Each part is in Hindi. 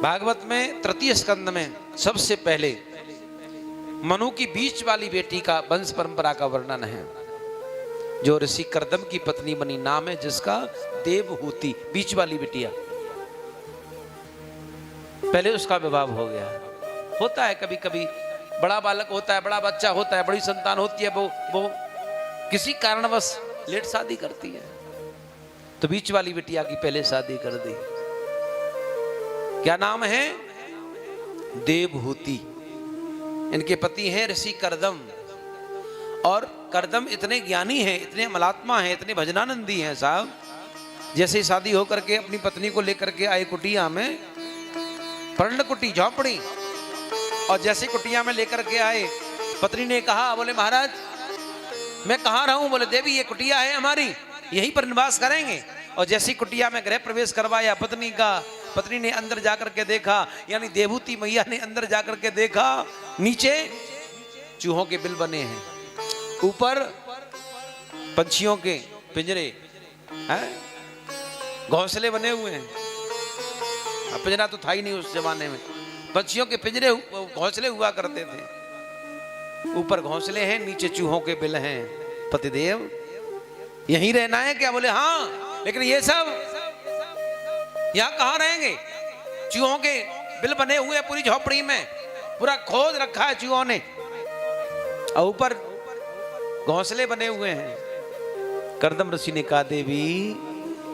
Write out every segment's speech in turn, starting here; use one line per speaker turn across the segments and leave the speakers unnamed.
भागवत में तृतीय स्कंद में सबसे पहले मनु की बीच वाली बेटी का वंश परंपरा का वर्णन है, जो ऋषि कर्दम की पत्नी बनी, नाम है जिसका देवहूति, बीच वाली बिटिया। पहले उसका विवाह हो गया। होता है कभी कभी, बड़ा बालक होता है, बड़ा बच्चा होता है, बड़ी संतान होती है, वो किसी कारणवश लेट शादी करती है, तो बीच वाली बिटिया की पहले शादी कर दी। क्या नाम है? देवहूति। इनके पति हैं ऋषि कर्दम, और कर्दम इतने ज्ञानी हैं, इतने मलात्मा हैं, इतने भजनानंदी हैं साहब। जैसे शादी होकर के अपनी पत्नी को लेकर के आए कुटिया में, पर्ण कुटी झोंपड़ी, और जैसे कुटिया में लेकर के आए, पत्नी ने कहा, बोले महाराज मैं कहाँ रहूं? बोले देवी ये कुटिया है हमारी, यहीं पर निवास करेंगे। और जैसी कुटिया में गृह प्रवेश करवाया पत्नी का, पत्नी ने अंदर जाकर के देखा, यानी देवहूति मैया ने अंदर जाकर के देखा, नीचे चूहों के बिल बने हैं, ऊपर पंछियों के पिंजरे हैं, घोंसले बने हुए हैं। अब पिंजरा तो था ही नहीं उस जमाने में, पंछियों के पिंजरे घोंसले हुआ करते थे। ऊपर घोंसले हैं, नीचे चूहों के बिल हैं। पतिदेव यहीं रहना है क्या? बोले हाँ, लेकिन ये सब यहाँ कहाँ रहेंगे? चूहों के बिल बने हुए पूरी झोपड़ी में, पूरा खोद रखा है चूहों ने, और ऊपर घोंसले बने हुए हैं। कर्दम ऋषि ने कहा, देवी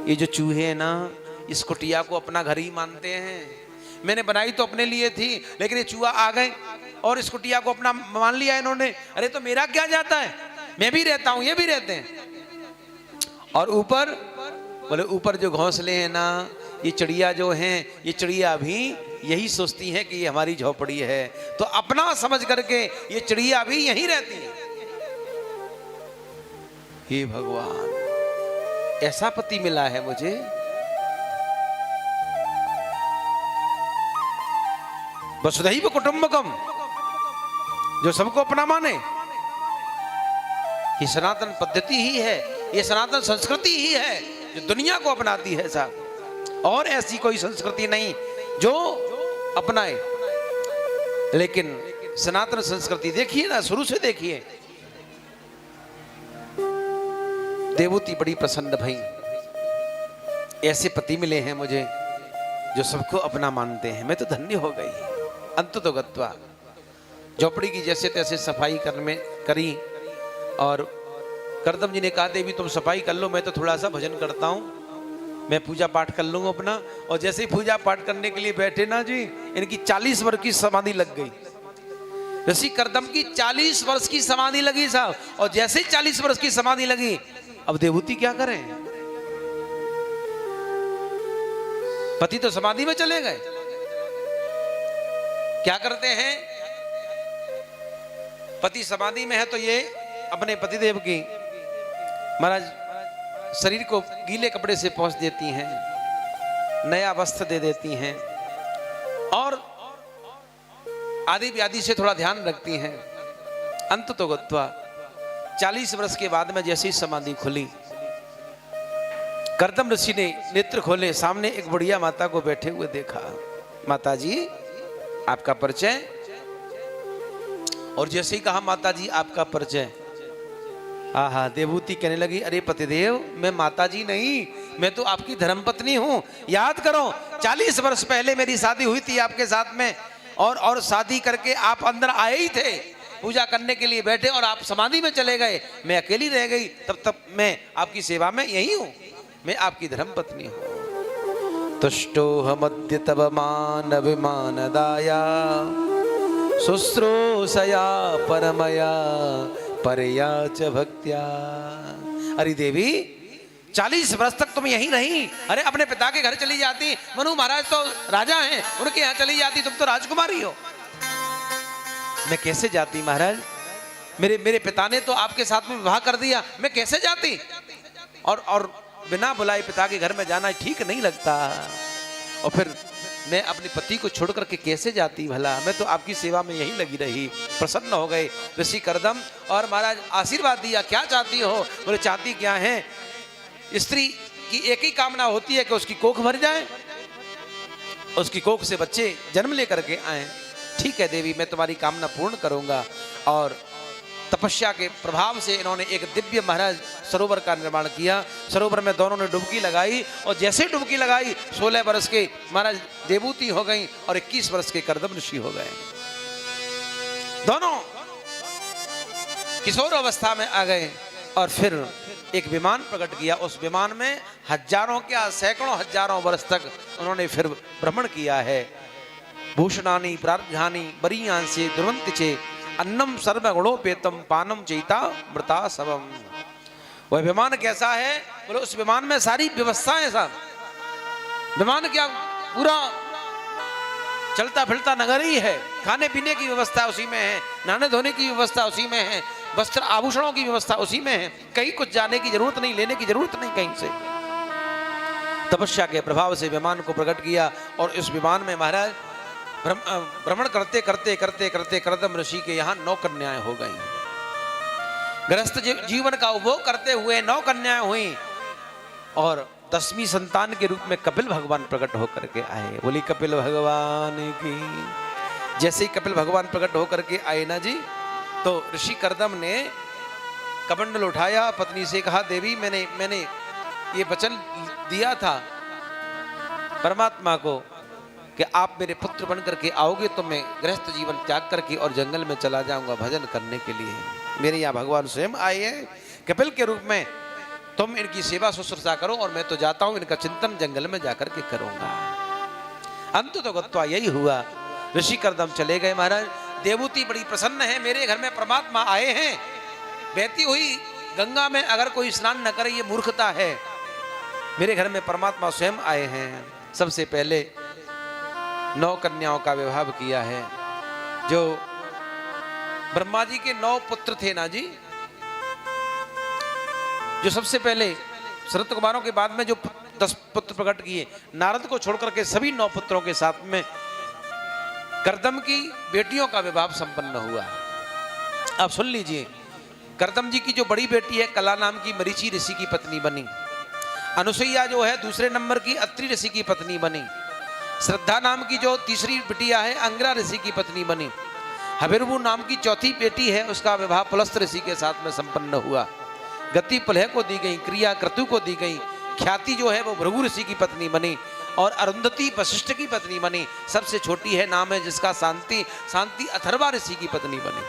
ये जो चूहे हैं ना, इस कुटिया को अपना घर ही मानते हैं। मैंने बनाई तो अपने लिए थी, लेकिन ये चूहा आ गए और इस कुटिया को अपना मान लिया इन्होंने। अरे तो मेरा क्या जाता है, मैं भी रहता हूं, ये भी रहते हैं। और ऊपर बोले, ऊपर जो घोंसले हैं ना, ये चिड़िया जो हैं, ये चिड़िया भी यही सोचती हैं कि ये हमारी झोपड़ी है, तो अपना समझ करके ये चिड़िया भी यहीं रहती है। हे भगवान, ऐसा पति मिला है मुझे। वसुधैव कुटुंबकम, जो सबको अपना माने। ये सनातन पद्धति ही है, ये सनातन संस्कृति ही है जो दुनिया को अपनाती है साहब, और ऐसी कोई संस्कृति नहीं जो अपनाए। लेकिन सनातन संस्कृति देखिए ना, शुरू से देखिए, देवहूति बड़ी प्रसन्न भई, ऐसे पति मिले हैं मुझे जो सबको अपना मानते हैं, मैं तो धन्य हो गई। अंत तो गत्वा झोपड़ी की जैसे तैसे सफाई करी, और कर्दम जी ने कहा, देवी तुम सफाई कर लो, मैं तो थोड़ा सा भजन करता हूँ, मैं पूजा पाठ कर लूंगा अपना। और जैसे ही पूजा पाठ करने के लिए बैठे ना जी, इनकी 40 वर्ष की समाधि लग गई। ऋषि कर्दम की 40 वर्ष की समाधि लगी साहब, और जैसे ही 40 वर्ष की समाधि लगी, अब देवहूति क्या करें? पति तो समाधि में चले गए, क्या करते हैं? पति समाधि में है तो ये अपने पतिदेव की महाराज शरीर को गीले कपड़े से पोंछ देती हैं, नया वस्त्र दे देती हैं, और आदि व्याधि से थोड़ा ध्यान रखती हैं। अंत तो गत्वा 40 वर्ष के बाद में जैसी समाधि खुली, कर्दम ऋषि ने नेत्र खोले, सामने एक बुढ़िया माता को बैठे हुए देखा। माता जी आपका परिचय? और जैसे ही कहा माता जी आपका परिचय, आहा, देवहूति कहने लगी, अरे पतिदेव मैं माता जी नहीं, मैं तो आपकी धर्मपत्नी हूं। याद करो 40 वर्ष पहले मेरी शादी हुई थी आपके साथ में, और शादी करके आप अंदर आए ही थे, पूजा करने के लिए बैठे, और आप समाधि में चले गए, मैं अकेली रह गई। तब मैं आपकी सेवा में यही हूं, मैं आपकी धर्मपत्नी हूं। तुष्टोऽहमद्य तव मान विमानदाया, शुश्रूषया परमया परया च भक्त्या। अरे देवी 40 वर्ष तक तुम यहीं रही, अरे अपने पिता के घर चली जाती, मनु महाराज तो राजा हैं, उनके यहाँ चली जाती, तुम तो राजकुमारी हो। मैं कैसे जाती महाराज? मेरे पिता ने तो आपके साथ में विवाह कर दिया, मैं कैसे जाती? और बिना बुलाए पिता के घर में जाना ठीक नहीं लगता, और फिर मैं अपने पति को छोड़ करके कैसे जाती भला? मैं तो आपकी सेवा में यही लगी रही। प्रसन्न हो गए ऋषि कर्दम, और महाराज आशीर्वाद दिया, क्या चाहती हो? बोले चाहती क्या है? स्त्री की एक ही कामना होती है कि उसकी कोख भर जाए, उसकी कोख से बच्चे जन्म लेकर के आए। ठीक है देवी, मैं तुम्हारी कामना पूर्ण करूंगा। और तपस्या के प्रभाव से इन्होंने एक दिव्य महाराज सरोवर का निर्माण किया। सरोवर में दोनों ने डुबकी लगाई और जैसे डुबकी लगाई 16 वर्ष के महाराज देवूति हो गई और 21 वर्ष के कर्दम ऋषि हो गए। दोनों किशोर अवस्था में आ गए और फिर एक विमान प्रकट किया। उस विमान में हजारों क्या सैकड़ों हजारों वर्ष तक उन्होंने फिर भ्रमण किया है। भूषणानि प्रार्थानि बरीयांसे दुर्वंतिचे अन्नम सर्वगुणोपेतम पानम चैता मृता सबम। वह विमान कैसा है? बोलो उस विमान में सारी व्यवस्थाएं सब। विमान क्या पूरा चलता फिरता नगर ही है। खाने पीने की व्यवस्था उसी में है, नहाने धोने की व्यवस्था उसी में है, वस्त्र आभूषणों की व्यवस्था उसी में है। कहीं कुछ जाने की जरूरत नहीं, लेने की जरूरत नहीं कहीं से। तपस्या के प्रभाव से विमान को प्रकट किया और इस विमान में महाराज भ्रमण करते करते करते करते कर्दम ऋषि के यहाँ 9 कन्याएं हो गई। गृहस्थ जीवन का उपभोग करते हुए 9 कन्याएं हुई और 10वीं संतान के रूप में कपिल भगवान प्रकट होकर के आए। बोली कपिल भगवान की। जैसे ही कपिल भगवान प्रकट होकर के आए ना जी, तो ऋषि कर्दम ने कमंडल उठाया, पत्नी से कहा देवी मैंने ये वचन दिया था परमात्मा को कि आप मेरे पुत्र बन करके आओगे तो मैं गृहस्थ जीवन त्याग करके और जंगल में चला जाऊंगा भजन करने के लिए। मेरे यहाँ भगवान स्वयं आए हैं कपिल के रूप में, तुम इनकी सेवा शुश्रूषा करो और मैं तो जाता हूं, इनका चिंतन जंगल में जाकर के करूंगा। अंत तो गत्वा यही हुआ। ऋषि कर्दम चले गए। महाराज देवूति बड़ी प्रसन्न है, मेरे घर में परमात्मा आए हैं। बहती हुई गंगा में अगर कोई स्नान न करे ये मूर्खता है। मेरे घर में परमात्मा स्वयं आए हैं। सबसे पहले 9 कन्याओं का विवाह किया है। जो ब्रह्मा जी के 9 पुत्र थे ना जी, जो सबसे पहले शरत कुमारों के बाद में जो 10 पुत्र प्रकट किए, नारद को छोड़कर के सभी 9 पुत्रों के साथ में कर्दम की बेटियों का विवाह संपन्न हुआ। आप सुन लीजिए, कर्दम जी की जो बड़ी बेटी है कला नाम की मरीचि ऋषि की पत्नी बनी। अनुसुईया जो है दूसरे नंबर की अत्रि ऋषि की पत्नी बनी। श्रद्धा नाम की जो तीसरी बिटिया है अंगिरा ऋषि की पत्नी बनी। हबिरबू नाम की चौथी बेटी है, उसका विवाह पुलस्त ऋषि के साथ में संपन्न हुआ। गति पुलह को दी गई, क्रिया क्रतु को दी गई। ख्याति जो है वो भृगु ऋषि की पत्नी बनी और अरुंधति वशिष्ठ की पत्नी बनी। सबसे छोटी है नाम है जिसका शांति, शांति अथर्वा ऋषि की पत्नी बनी।